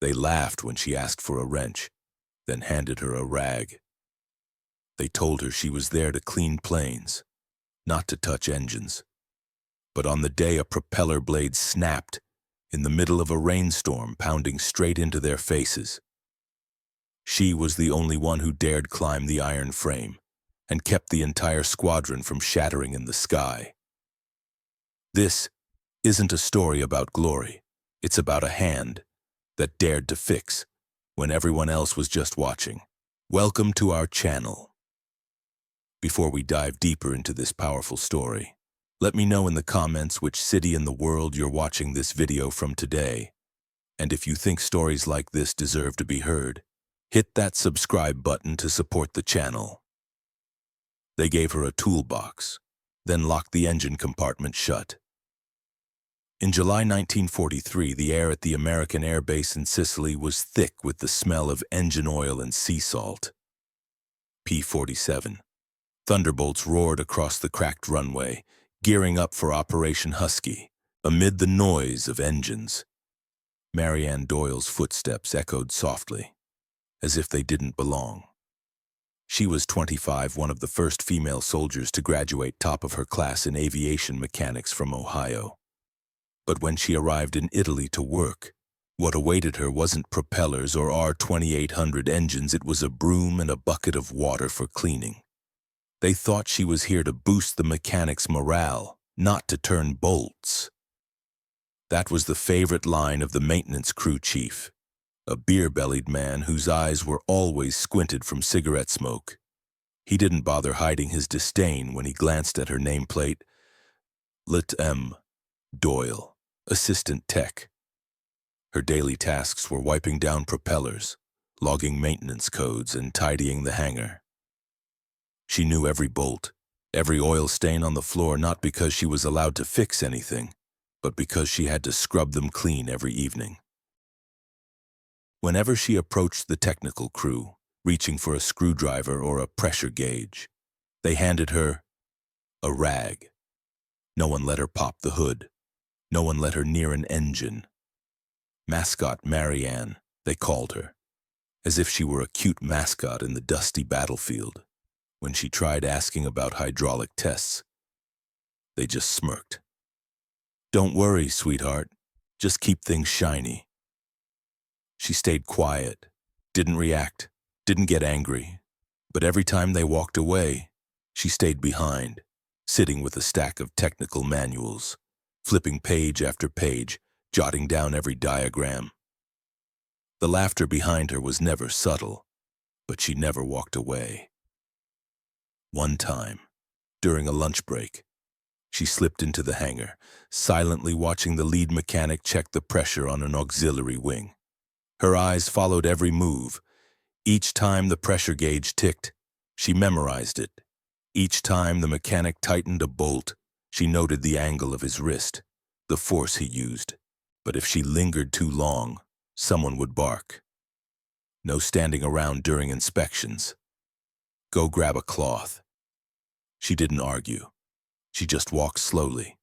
They laughed when she asked for a wrench, then handed her a rag. They told her she was there to clean planes, not to touch engines. But on the day a propeller blade snapped, in the middle of a rainstorm pounding straight into their faces, she was the only one who dared climb the iron frame and kept the entire squadron from shattering in the sky. This isn't a story about glory. It's about a hand that dared to fix when everyone else was just watching. Welcome to our channel. Before we dive deeper into this powerful story, let me know in the comments which city in the world you're watching this video from today. And if you think stories like this deserve to be heard, hit that subscribe button to support the channel. They gave her a toolbox, then locked the engine compartment shut. In July 1943, the air at the American air base in Sicily was thick with the smell of engine oil and sea salt. P-47. Thunderbolts roared across the cracked runway, gearing up for Operation Husky, amid the noise of engines. Marianne Doyle's footsteps echoed softly, as if they didn't belong. She was 25, one of the first female soldiers to graduate top of her class in aviation mechanics from Ohio. But when she arrived in Italy to work, what awaited her wasn't propellers or R-2800 engines, it was a broom and a bucket of water for cleaning. They thought she was here to boost the mechanics' morale, not to turn bolts. That was the favorite line of the maintenance crew chief, a beer-bellied man whose eyes were always squinted from cigarette smoke. He didn't bother hiding his disdain when he glanced at her nameplate. Lt. M. Doyle, assistant tech. Her daily tasks were wiping down propellers, logging maintenance codes, and tidying the hangar. She knew every bolt, every oil stain on the floor, not because she was allowed to fix anything, but because she had to scrub them clean every evening. Whenever she approached the technical crew, reaching for a screwdriver or a pressure gauge, they handed her a rag. No one let her pop the hood. No one let her near an engine. Mascot Marianne, they called her, as if she were a cute mascot in the dusty battlefield. When she tried asking about hydraulic tests, they just smirked. "Don't worry, sweetheart. Just keep things shiny." She stayed quiet, didn't react, didn't get angry. But every time they walked away, she stayed behind, sitting with a stack of technical manuals, flipping page after page, jotting down every diagram. The laughter behind her was never subtle, but she never walked away. One time, during a lunch break, she slipped into the hangar, silently watching the lead mechanic check the pressure on an auxiliary wing. Her eyes followed every move. Each time the pressure gauge ticked, she memorized it. Each time the mechanic tightened a bolt, she noted the angle of his wrist, the force he used. But if she lingered too long, someone would bark. No standing around during inspections. Go grab a cloth. She didn't argue. She just walked slowly,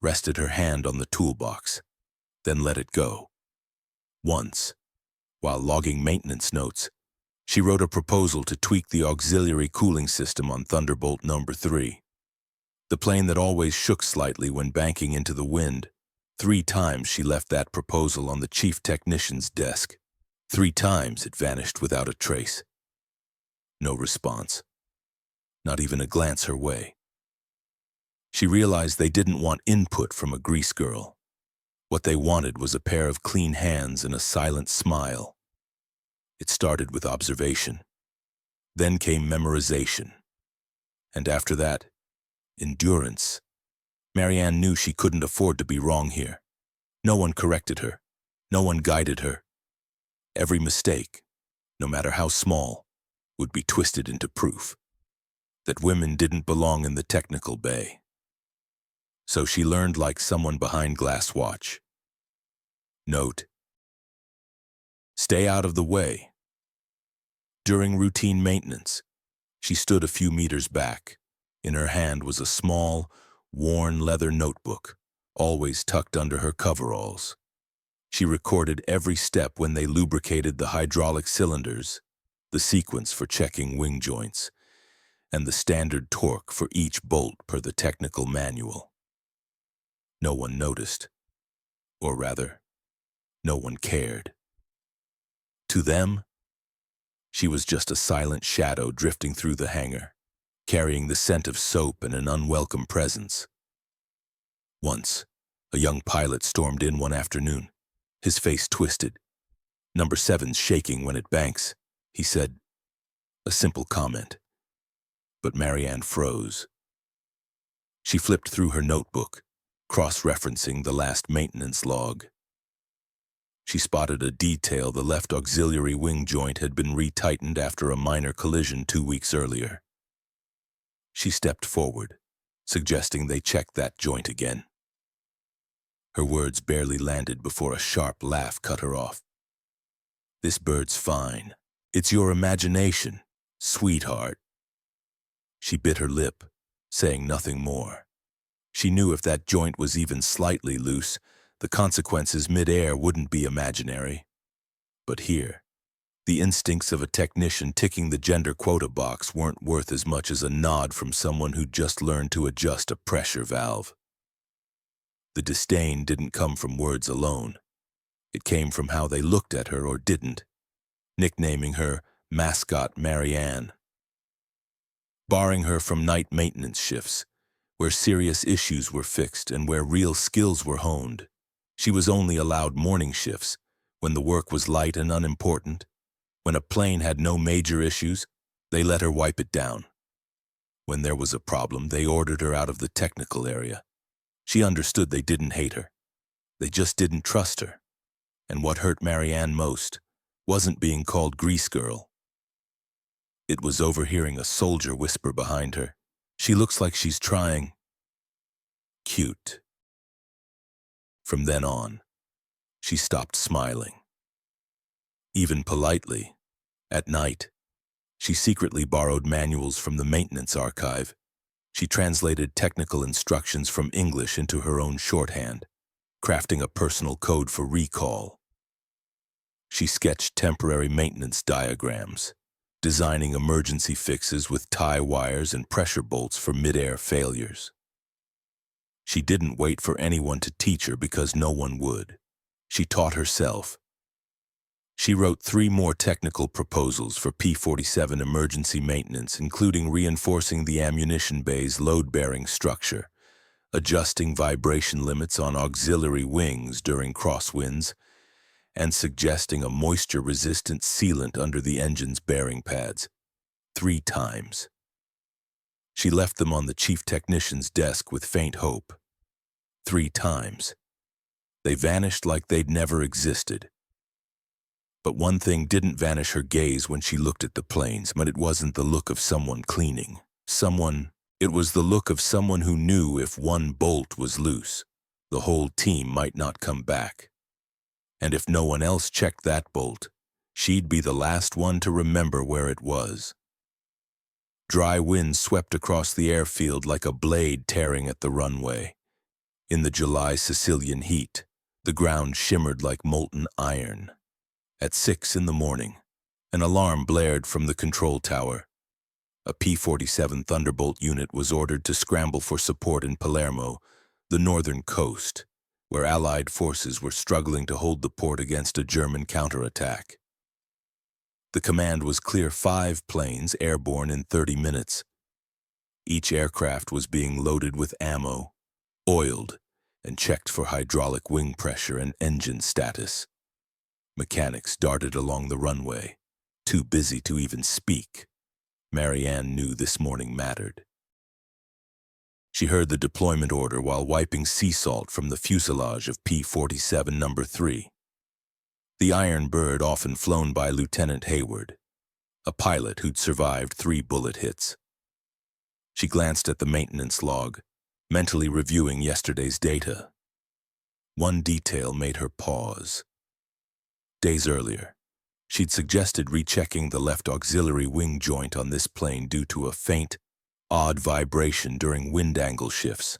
rested her hand on the toolbox, then let it go. Once, while logging maintenance notes, she wrote a proposal to tweak the auxiliary cooling system on Thunderbolt number 3. The plane that always shook slightly when banking into the wind. 3 times she left that proposal on the chief technician's desk. 3 times it vanished without a trace. No response. Not even a glance her way. She realized they didn't want input from a grease girl. What they wanted was a pair of clean hands and a silent smile. It started with observation. Then came memorization. And after that, endurance. Marianne knew she couldn't afford to be wrong here. No one corrected her. No one guided her. Every mistake, no matter how small, would be twisted into proof that women didn't belong in the technical bay. So she learned like someone behind glass watch. Note: stay out of the way. During routine maintenance, she stood a few meters back. In her hand was a small, worn leather notebook, always tucked under her coveralls. She recorded every step when they lubricated the hydraulic cylinders, the sequence for checking wing joints, and the standard torque for each bolt per the technical manual. No one noticed, or rather, no one cared. To them, she was just a silent shadow drifting through the hangar, carrying the scent of soap and an unwelcome presence. Once, a young pilot stormed in one afternoon, his face twisted. "Number 7's shaking when it banks," he said. A simple comment. But Marianne froze. She flipped through her notebook, cross-referencing the last maintenance log. She spotted a detail: the left auxiliary wing joint had been retightened after a minor collision 2 weeks earlier. She stepped forward, suggesting they check that joint again. Her words barely landed before a sharp laugh cut her off. "This bird's fine. It's your imagination, sweetheart." She bit her lip, saying nothing more. She knew if that joint was even slightly loose, the consequences mid-air wouldn't be imaginary. But here, the instincts of a technician ticking the gender quota box weren't worth as much as a nod from someone who'd just learned to adjust a pressure valve. The disdain didn't come from words alone. It came from how they looked at her or didn't, nicknaming her Mascot Marianne. Barring her from night maintenance shifts, where serious issues were fixed and where real skills were honed, she was only allowed morning shifts, when the work was light and unimportant. When a plane had no major issues, they let her wipe it down. When there was a problem, they ordered her out of the technical area. She understood they didn't hate her. They just didn't trust her. And what hurt Marianne most wasn't being called Grease Girl. It was overhearing a soldier whisper behind her, "She looks like she's trying." Cute. From then on, she stopped smiling. Even politely, at night, she secretly borrowed manuals from the maintenance archive. She translated technical instructions from English into her own shorthand, crafting a personal code for recall. She sketched temporary maintenance diagrams, designing emergency fixes with tie wires and pressure bolts for mid-air failures. She didn't wait for anyone to teach her because no one would. She taught herself. She wrote 3 more technical proposals for P-47 emergency maintenance, including reinforcing the ammunition bay's load-bearing structure, adjusting vibration limits on auxiliary wings during crosswinds, and suggesting a moisture-resistant sealant under the engine's bearing pads. 3 times. She left them on the chief technician's desk with faint hope. 3 times. They vanished like they'd never existed. But one thing didn't vanish her gaze when she looked at the planes, but it wasn't the look of someone cleaning. It was the look of someone who knew if one bolt was loose, the whole team might not come back. And if no one else checked that bolt, she'd be the last one to remember where it was. Dry winds swept across the airfield like a blade tearing at the runway. In the July Sicilian heat, the ground shimmered like molten iron. At 6 in the morning, an alarm blared from the control tower. A P-47 Thunderbolt unit was ordered to scramble for support in Palermo, the northern coast, where Allied forces were struggling to hold the port against a German counterattack. The command was clear 5 planes airborne in 30 minutes. Each aircraft was being loaded with ammo, oiled, and checked for hydraulic wing pressure and engine status. Mechanics darted along the runway, too busy to even speak. Marianne knew this morning mattered. She heard the deployment order while wiping sea salt from the fuselage of P-47 No. 3. The Iron Bird, often flown by Lieutenant Hayward, a pilot who'd survived 3 bullet hits. She glanced at the maintenance log, mentally reviewing yesterday's data. One detail made her pause. Days earlier, she'd suggested rechecking the left auxiliary wing joint on this plane due to a faint, odd vibration during wind angle shifts.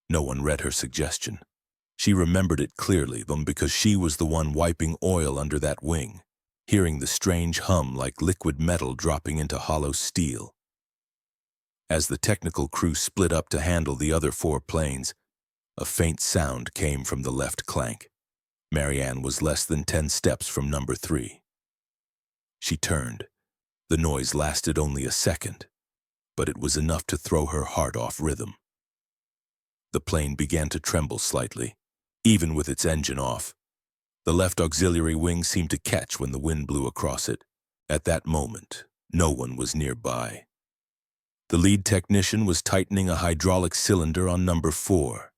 No one read her suggestion. She remembered it clearly, because she was the one wiping oil under that wing, hearing the strange hum like liquid metal dropping into hollow steel. As the technical crew split up to handle the other 4 planes, a faint sound came from the left clank. Marianne was less than 10 steps from number 3. She turned. The noise lasted only a second, but it was enough to throw her heart off rhythm. The plane began to tremble slightly, even with its engine off. The left auxiliary wing seemed to catch when the wind blew across it. At that moment, no one was nearby. The lead technician was tightening a hydraulic cylinder on number 4.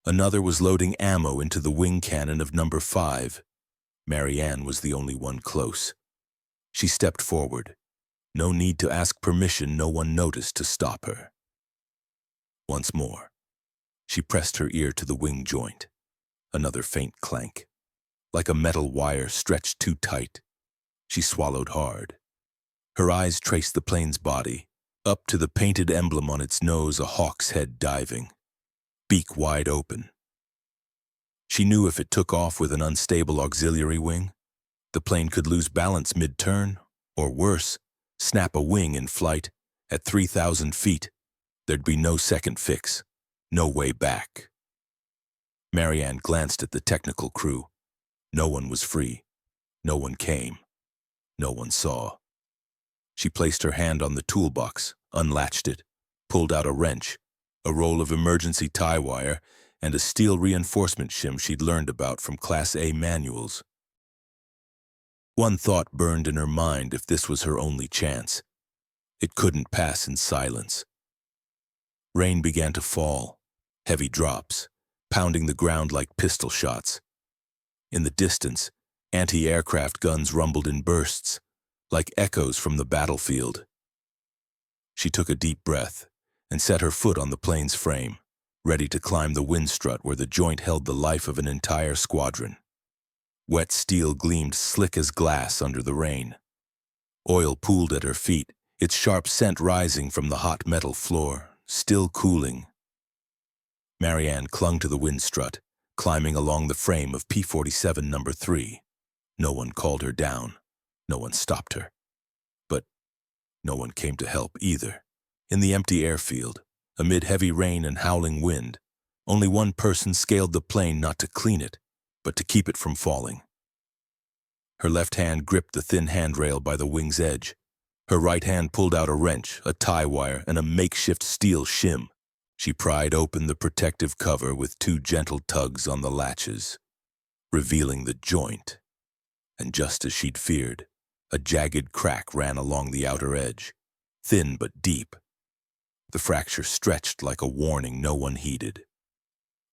Another was loading ammo into the wing cannon of number 5. Marianne was the only one close. She stepped forward. No need to ask permission, no one noticed to stop her. Once more, she pressed her ear to the wing joint. Another faint clank. Like a metal wire stretched too tight. She swallowed hard. Her eyes traced the plane's body, up to the painted emblem on its nose, a hawk's head diving, beak wide open. She knew if it took off with an unstable auxiliary wing, the plane could lose balance mid-turn, or worse, snap a wing in flight. At 3,000 feet, there'd be no second fix, no way back. Marianne glanced at the technical crew. No one was free. No one came. No one saw. She placed her hand on the toolbox, unlatched it, pulled out a wrench, a roll of emergency tie wire, and a steel reinforcement shim she'd learned about from Class A manuals. One thought burned in her mind: if this was her only chance, it couldn't pass in silence. Rain began to fall, heavy drops, pounding the ground like pistol shots. In the distance, anti-aircraft guns rumbled in bursts, like echoes from the battlefield. She took a deep breath and set her foot on the plane's frame, ready to climb the wind strut where the joint held the life of an entire squadron. Wet steel gleamed slick as glass under the rain. Oil pooled at her feet, its sharp scent rising from the hot metal floor, still cooling. Marianne clung to the wind strut, climbing along the frame of P-47 number 3. No one called her down. No one stopped her. But no one came to help either. In the empty airfield, amid heavy rain and howling wind, only one person scaled the plane, not to clean it, but to keep it from falling. Her left hand gripped the thin handrail by the wing's edge. Her right hand pulled out a wrench, a tie wire, and a makeshift steel shim. She pried open the protective cover with 2 gentle tugs on the latches, revealing the joint. And just as she'd feared, a jagged crack ran along the outer edge, thin but deep. The fracture stretched like a warning no one heeded.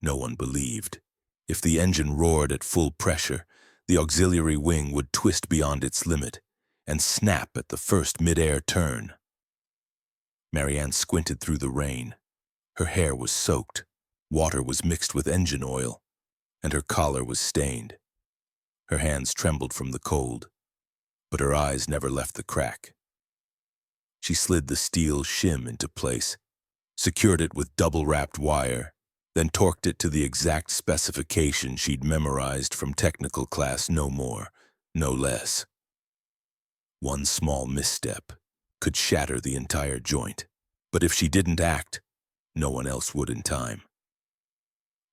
No one believed. If the engine roared at full pressure, the auxiliary wing would twist beyond its limit and snap at the first mid-air turn. Marianne squinted through the rain. Her hair was soaked, water was mixed with engine oil, and her collar was stained. Her hands trembled from the cold, but her eyes never left the crack. She slid the steel shim into place, secured it with double-wrapped wire, then torqued it to the exact specification she'd memorized from technical class, no more, no less. One small misstep could shatter the entire joint, but if she didn't act, no one else would in time.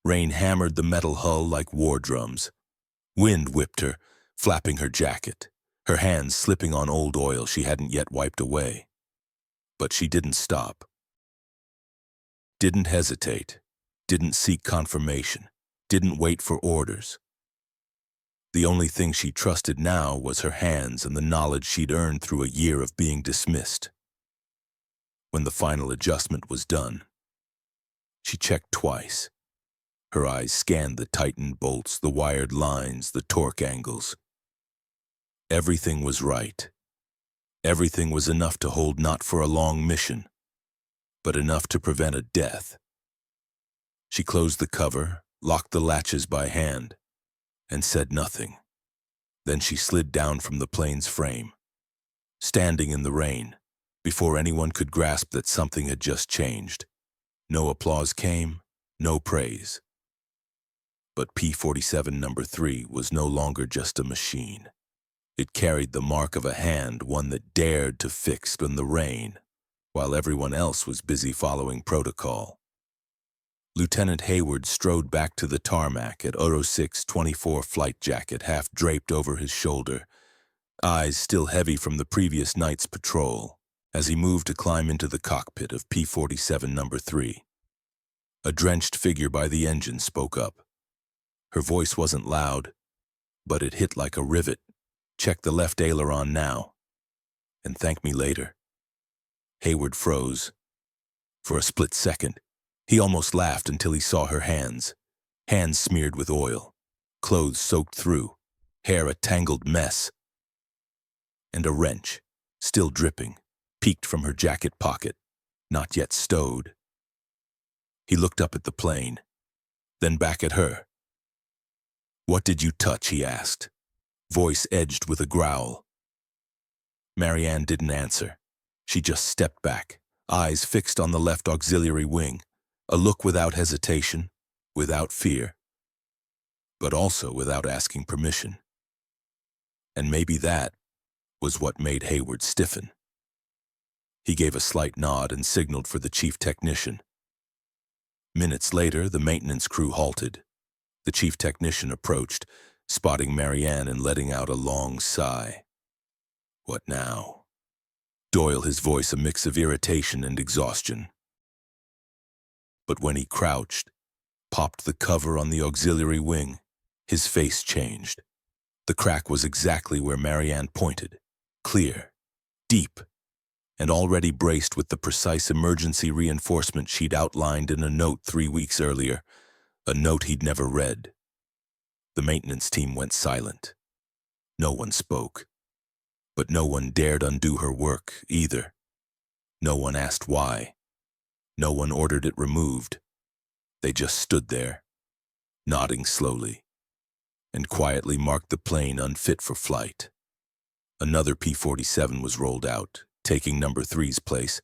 Rain hammered the metal hull like war drums. Wind whipped her, flapping her jacket, her hands slipping on old oil she hadn't yet wiped away. But she didn't stop. Didn't hesitate. Didn't seek confirmation. Didn't wait for orders. The only thing she trusted now was her hands and the knowledge she'd earned through a year of being dismissed. When the final adjustment was done, she checked twice. Her eyes scanned the tightened bolts, the wired lines, the torque angles. Everything was right. Everything was enough to hold not for a long mission, but enough to prevent a death. She closed the cover, locked the latches by hand, and said nothing. Then she slid down from the plane's frame, standing in the rain, before anyone could grasp that something had just changed. No applause came, no praise. But P-47 number 3 was no longer just a machine. It carried the mark of a hand, one that dared to fix in the rain, while everyone else was busy following protocol. Lieutenant Hayward strode back to the tarmac at Euro 624 flight jacket half draped over his shoulder, eyes still heavy from the previous night's patrol, as he moved to climb into the cockpit of P-47 number 3. A drenched figure by the engine spoke up. Her voice wasn't loud, but it hit like a rivet. "Check the left aileron now, and thank me later." Hayward froze. For a split second, he almost laughed until he saw her hands smeared with oil, clothes soaked through, hair a tangled mess, and a wrench, still dripping, peeked from her jacket pocket, not yet stowed. He looked up at the plane, then back at her. "What did you touch?" he asked, voice edged with a growl. Marianne didn't answer. She just stepped back, eyes fixed on the left auxiliary wing, a look without hesitation, without fear, but also without asking permission. And maybe that was what made Hayward stiffen. He gave a slight nod and signaled for the chief technician. Minutes later, the maintenance crew halted. The chief technician approached, spotting Marianne and letting out a long sigh. "What now?" Doyle, his voice a mix of irritation and exhaustion. But when he crouched, popped the cover on the auxiliary wing, his face changed. The crack was exactly where Marianne pointed, clear, deep, and already braced with the precise emergency reinforcement she'd outlined in a note 3 weeks earlier, a note he'd never read. The maintenance team went silent. No one spoke. But no one dared undo her work, either. No one asked why. No one ordered it removed. They just stood there, nodding slowly, and quietly marked the plane unfit for flight. Another P-47 was rolled out, taking number 3's place.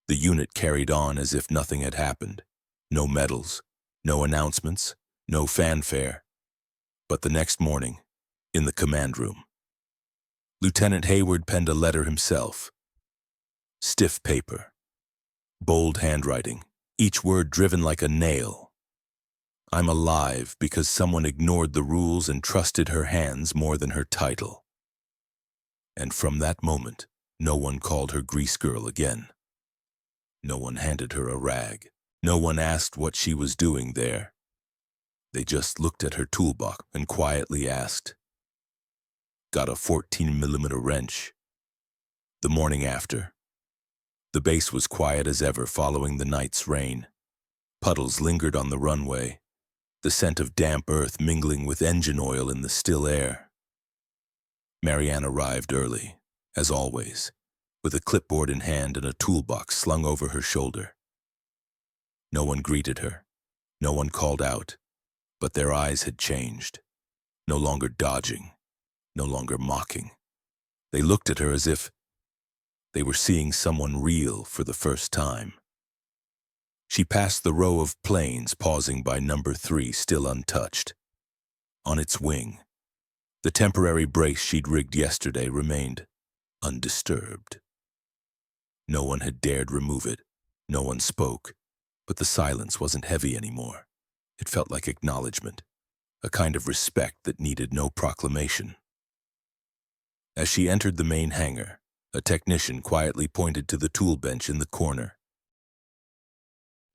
The unit carried on as if nothing had happened. No medals, no announcements, no fanfare. But the next morning, in the command room, Lieutenant Hayward penned a letter himself. Stiff paper, bold handwriting, each word driven like a nail. "I'm alive because someone ignored the rules and trusted her hands more than her title." And from that moment, no one called her grease girl again. No one handed her a rag. No one asked what she was doing there. They just looked at her toolbox and quietly asked, "Got a 14mm wrench?" The morning after, the base was quiet as ever following the night's rain. Puddles lingered on the runway, the scent of damp earth mingling with engine oil in the still air. Marianne arrived early, as always, with a clipboard in hand and a toolbox slung over her shoulder. No one greeted her, no one called out, but their eyes had changed, no longer dodging, no longer mocking. They looked at her as if they were seeing someone real for the first time. She passed the row of planes, pausing by number 3, still untouched. On its wing, the temporary brace she'd rigged yesterday remained undisturbed. No one had dared remove it. No one spoke, but the silence wasn't heavy anymore. It felt like acknowledgement, a kind of respect that needed no proclamation. As she entered the main hangar, a technician quietly pointed to the tool bench in the corner.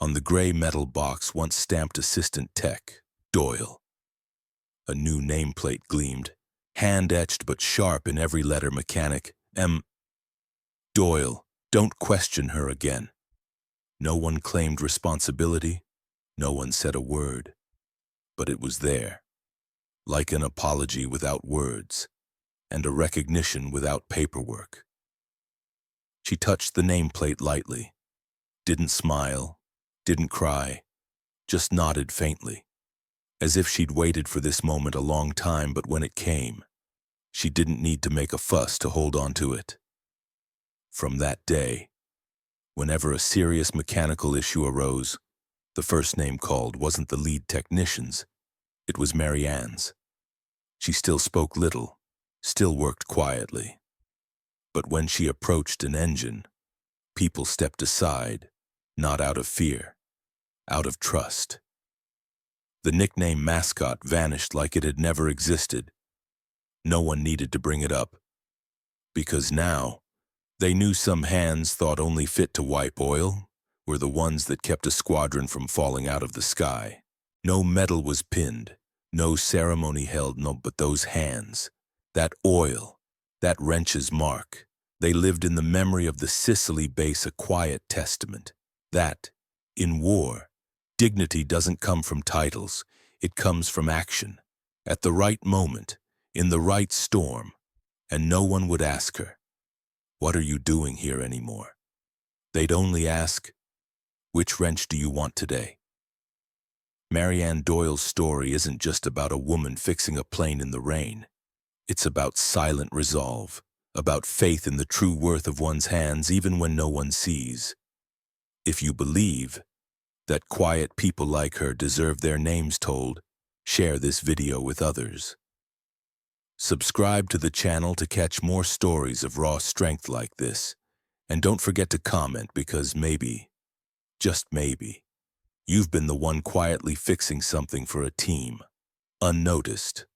On the gray metal box once stamped Assistant Tech, Doyle. A new nameplate gleamed, hand-etched but sharp in every letter mechanic. M. Doyle, don't question her again. No one claimed responsibility, no one said a word. But it was there, like an apology without words, and a recognition without paperwork. She touched the nameplate lightly, didn't smile, didn't cry, just nodded faintly, as if she'd waited for this moment a long time, but when it came, she didn't need to make a fuss to hold on to it. From that day, whenever a serious mechanical issue arose, the first name called wasn't the lead technician's, It was Marianne's. She still spoke little, still worked quietly. But when she approached an engine, people stepped aside, not out of fear, out of trust. The nickname mascot vanished like it had never existed. No one needed to bring it up, because now they knew some hands thought only fit to wipe oil were the ones that kept a squadron from falling out of the sky. No medal was pinned, no ceremony held, no, but those hands, that oil, that wrench's mark, they lived in the memory of the Sicily base, a quiet testament that, in war, dignity doesn't come from titles, it comes from action, at the right moment, in the right storm, and no one would ask her, "What are you doing here anymore?" They'd only ask, "Which wrench do you want today?" Marianne Doyle's story isn't just about a woman fixing a plane in the rain. It's about silent resolve, about faith in the true worth of one's hands even when no one sees. If you believe that quiet people like her deserve their names told, share this video with others. Subscribe to the channel to catch more stories of raw strength like this. And don't forget to comment, because maybe, just maybe, you've been the one quietly fixing something for a team, unnoticed.